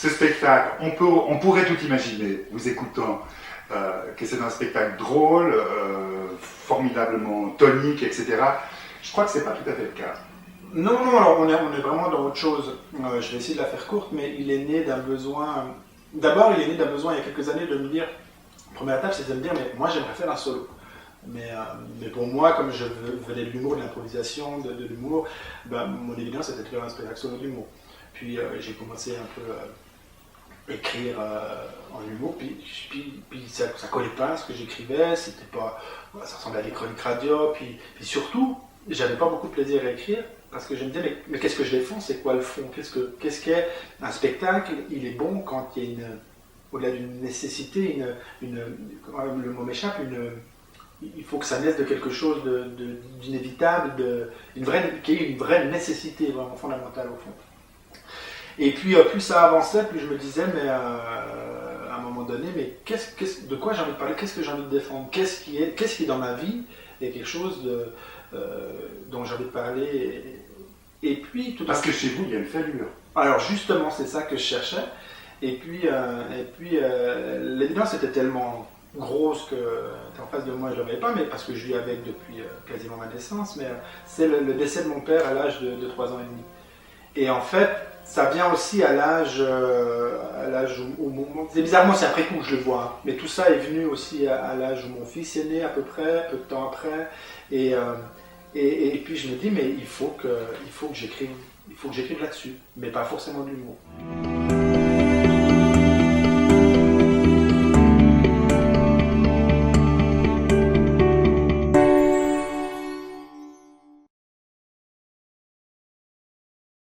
ce spectacle, on pourrait tout imaginer, vous écoutant, que c'est un spectacle drôle, formidablement tonique, etc. Je crois que c'est pas tout à fait le cas. Non, non, alors on est vraiment dans autre chose. Je vais essayer de la faire courte, mais il est né d'un besoin. D'abord, il est né d'un besoin il y a quelques années de me dire, première étape, c'est de me dire, mais moi j'aimerais faire un solo. Mais pour moi, comme je venais de l'humour, de l'improvisation, de l'humour, ben, mon évidence c'était de faire un spectacle solo d'humour. Puis j'ai commencé un peu à écrire en humour, puis ça collait pas à ce que j'écrivais, c'était pas, ça ressemblait à des chroniques radio, puis surtout, j'avais pas beaucoup de plaisir à écrire, parce que je me disais, mais qu'est-ce que je défends, c'est quoi le fond, qu'est-ce qu'est un spectacle, il est bon quand il y a au-delà d'une nécessité, le mot m'échappe, il faut que ça naisse de quelque chose d'inévitable, qui est une vraie nécessité vraiment fondamentale au fond. Et puis plus ça avançait, plus je me disais, mais à un moment donné, mais de quoi j'ai envie de parler, qu'est-ce que j'ai envie de défendre, qu'est-ce qui est dans ma vie, et quelque chose dont j'ai envie de parler. Et puis tout parce que chez vous, il y a une fêlure. Alors justement, c'est ça que je cherchais. Et puis l'évidence était tellement grosse que en face de moi, je ne l'avais pas, mais parce que je vis avec depuis quasiment ma naissance. Mais c'est le décès de mon père à l'âge de 3 ans et demi. Et en fait, ça vient aussi à l'âge où c'est bizarrement, c'est après coup que je le vois, hein. Mais tout ça est venu aussi à l'âge où mon fils est né à peu près, peu de temps après. Et puis je me dis, mais il faut que j'écrive là-dessus, mais pas forcément de l'humour.